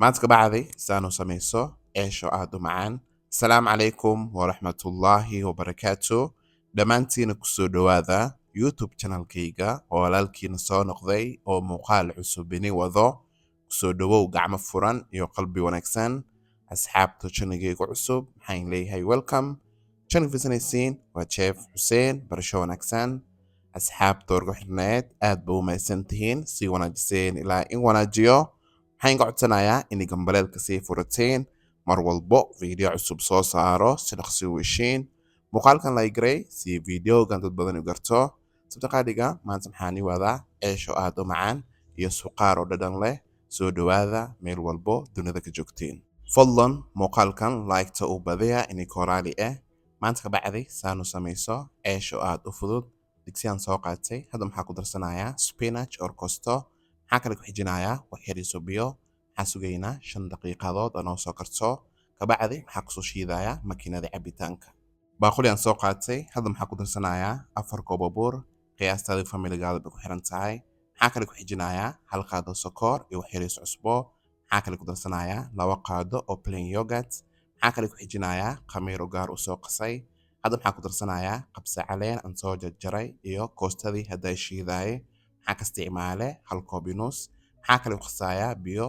maanta kabacdi saan u samayso ceesho aad u macaan. Asalaamu calaykum waraxmatullaahi wabarakaatu. Dhammaantiina kusoo dhowaada youtube channelkayga oo walaalkiina soo noqday oo muuqaal cusub ini wado. Kusoo dhowow gacmo furan iyo qalbi wanaagsan. Asxaabta channelkayga cusub maxaan leeyahay welcome. Channel fisanaysiin waa Chef Xuseen barasho wanaagsan. Asxaabta warga xirneed aad ba u mahadsantihiin si wanaajiseen ilaa in wanaajiyo. waxaan ka codsanayaa inay gambaleelka sii furateen mar walbo video cusub soo saaro si dhaqsi u heshiin. Muuqaalkan like garay si videogan dad badan u garto. Sabtaqaadiga maanta maxaan i wadaa ceesho aad u macaan iyo suqaar oo dhadhan leh. Soo dhowaada meel walbo dunida ka joogtiin. Fadlan muuqaalkan like-ta u badiya inay koraali maanta kabacdi saan u samayso ceesho aad u fudud. Digsiyaan soo qaatay hadda maxaa ku darsanayaa spinach or kosto. maxaa kale ku xijinayaa wax yar iso biyo. maxaa sugaynaa 5 daqiiqadood oo noo soo karto. kabacdi maxaa kusoo shiidayaa makiinada cabitaanka. baaquliyaan soo qaatay hadda maxaa ku darsanayaa 4 koob oo bur. qiyaastaada familigaada bay ku xiran tahay. maxaa kale ku xijinayaa 1 qaado sokor iyo wax yar iso cusbo. maxaa kale ku darsanayaa 2 qaado oo plain yogurt. maxaa kale ku xijinayaa khamiir gaar u soo qasay. hadda maxaa ku darsanayaa qabsa caleen aan soo jarjaray iyo koostadii hadda shiidaay. maxaa ka isticmaale 1 koob nus. maxaa kale u qasayaa biyo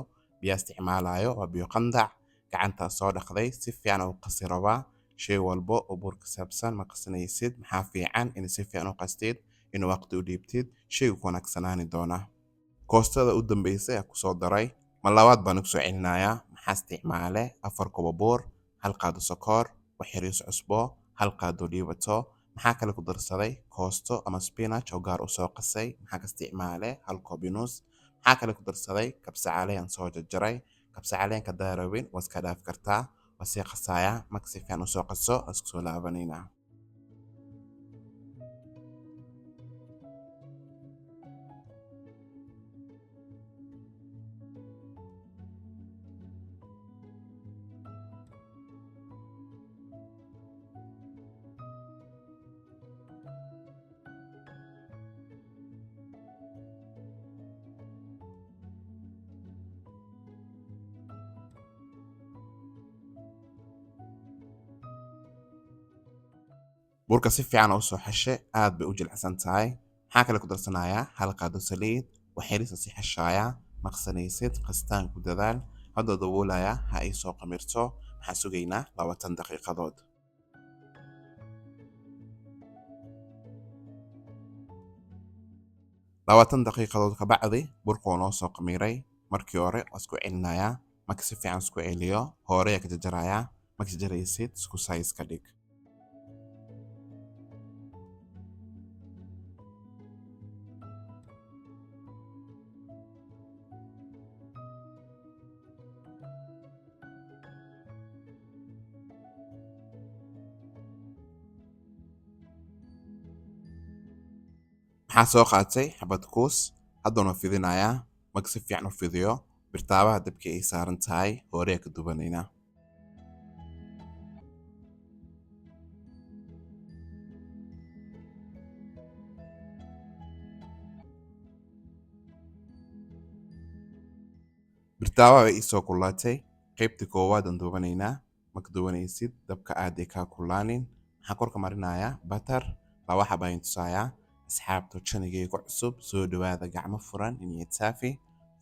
isticmaalayo waa biyo qandac. gacanta soo dhaqday si fiican u qasi rabaa. shay walbo oo bur ka saabsan ma qasanaysid. maxaa fiican in si fiican u qastid in waqti u dhiibtid shaygu ku wanaagsanaani doona. koostada u dambeysay ku soo daray ma labaad baan ku soo celinayaa. maxaa isticmaale 4 koob oo bur, 1 qaado sokor, wax yar iso cusbo, 1 qaado dhiibato. maxaa kale ku darsaday koosto ama spinach oo gaar u soo qasay. maxaa ka isticmaale 1 koob nus. maxaa kale ku darsaday kabsa caleen soo jarjaray. kabsa caleenka daarawin waa iska dhaaf kartaa. waa sii qasayaa marka si fiican u soo qaso isku soo laabanayna. burka si fiican u soo xashe aad bay u jilicsan tahay. maxaa kale ku darsanayaa 1 qaado saliid. wax yar iso si xashaaya maqsanaysid qastaan ku dadaal. hadda daboolaya ha ay soo qamirto. maxaa sugaynaa 20 daqiiqadood. 20 daqiiqadood ka bacdi burka oo noo soo qamiray. markii hore waa isku celinayaa. marka si fiican isku celiyo hore ka jarjarayaa. marka jaraysid isku size ka dhig. maxaa soo qaatay xabad kuus. haddana fidinayaa. marka si fiican u fidiyo birtaabaha dabka ay saaran tahay hore ka dubanayna. birtaabaha ay soo kulaatay qaybta koowaad aan dubanaynaa. marka dubanaysid dabka aad ay ka kulaanin. maxaa korka marinayaa butter 2 xabo ayaan tusayaa. asxaabta channelkayga cusub soo dhowaada gacmo furan inay taafi.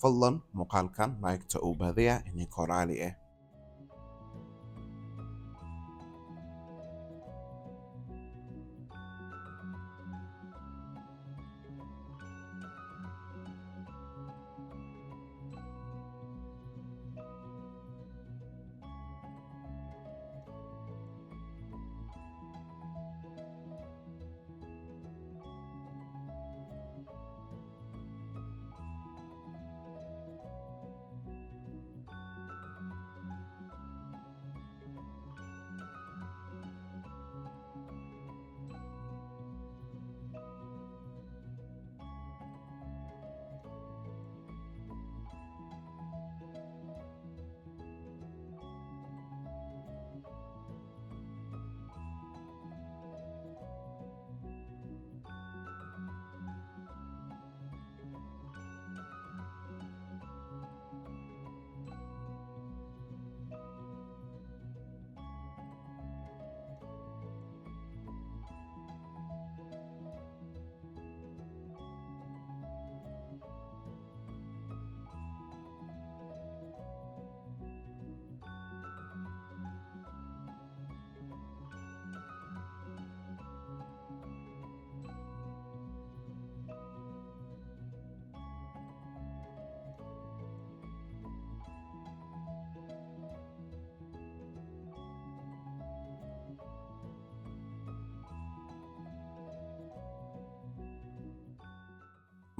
fadlan muuqaalkan like-ta u badiya inay koraali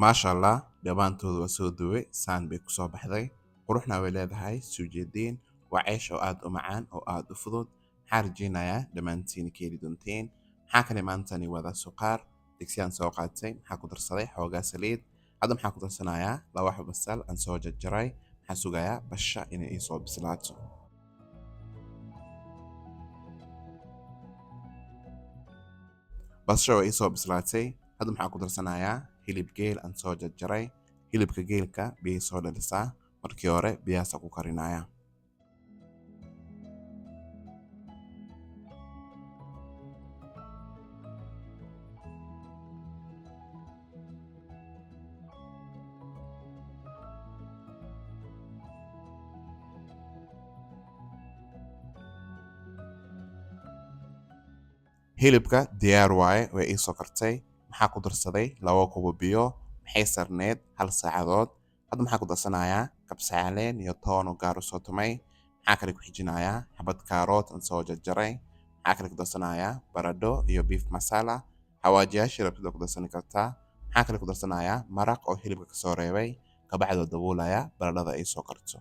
maasha allah dhammaantood waa soo duway saan bay kusoo baxday quruxna way leedahay soo jeediin waa ceesh oo aad u macaan oo aad u fudud maxaa rajaynayaa dhammaantiin ka heli doonteen maxaa kale maantani wada suqaar digsiyaan soo qaatay maxaa ku darsaday xoogaa saliid hadda maxaa ku darsanayaa laba xabo basal aan soo jarjaray maxaa sugayaa basha inay ii soo bislaato basasha waa ii soo bislaatay hadda maxaa ku darsanayaa hilib geel aan soo jarjaray hilibka geelka biyay soo dhalisaa markii hore biyahaasa ku karinaya hilibka diyaar waaye way ii soo kartay maxaa ku darsaday laba kubo biyo maxay sarneed hal saacadood hadda maxaa ku darsanayaa kabsacleen iyo toon oo gaar u soo tumay maxaa kale ku xijinayaa xabad kaarood aan soo jarjaray maxaa kale ku darsanayaa baradho iyo beef masala xawaajiyaashii rabtida ku darsani kartaa maxaa kale ku darsanayaa maraq oo hilibka kasoo reebay kabacdoo daboolaya baradhada ay soo karto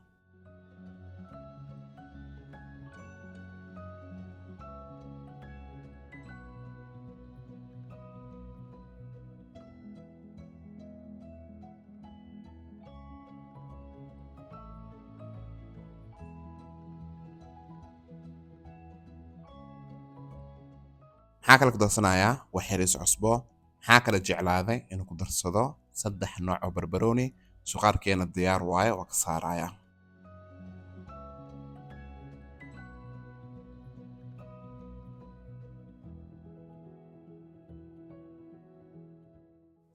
maxaa kale ku darsanayaa wax yaris cusbo maxaa kale jeclaaday inuu ku darsado 3 nooc oo barbarooni suqaarkeena diyaar waaye waa ka saaraya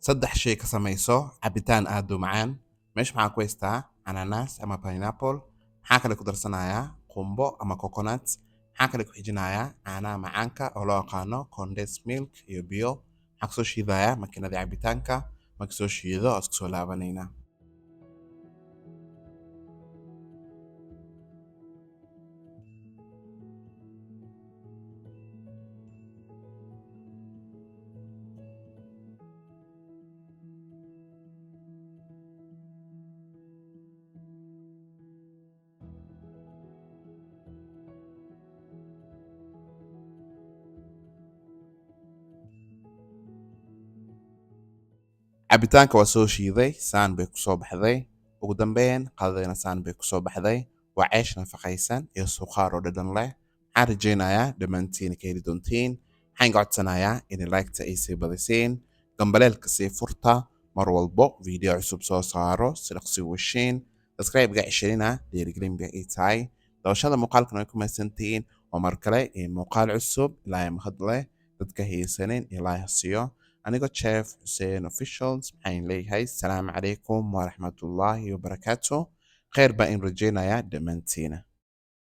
saddex shay ka samayso cabitaan aad u macaan meesha maxaa ku haystaa ananas ama pineapple maxaa kale ku darsanayaa qumbo ama coconut maxaa kale ku xijinayaa caanaha macaanka oo loo yaqaano condensed milk iyo biyo maxaa kusoo shiidayaa makiinada cabitaanka marka soo shiido oo isku soo laabanayna cabitaanka waa soo shiiday saan bay ku soo baxday ugu dambeyn qadadayna saan bay ku soo baxday waa ceesh nafaqaysan iyo suqaar oo dhadhan leh maxaan rajaynayaa dhammaantiin ka heli doontiin maxaan ka codsanayaa inay laygta ay sii badisiin gambaleelka sii furta mar walbo video cusub soo saaro si dhaqsi weshiin subscribe-ga ceshanina dhiirigelin bay ii tahay dabashada muuqaalkan way ku mahadsantihiin oo mar kale iyo muuqaal cusub ilaahay mahad leh dadka haysanin ilaahay ha siiyo anigoo chef Hussein officials maxaan leeyahay asalaamu calaykum waraxmatullaahi wabarakaatu khayr baan in rajaynayaa dhammaantiina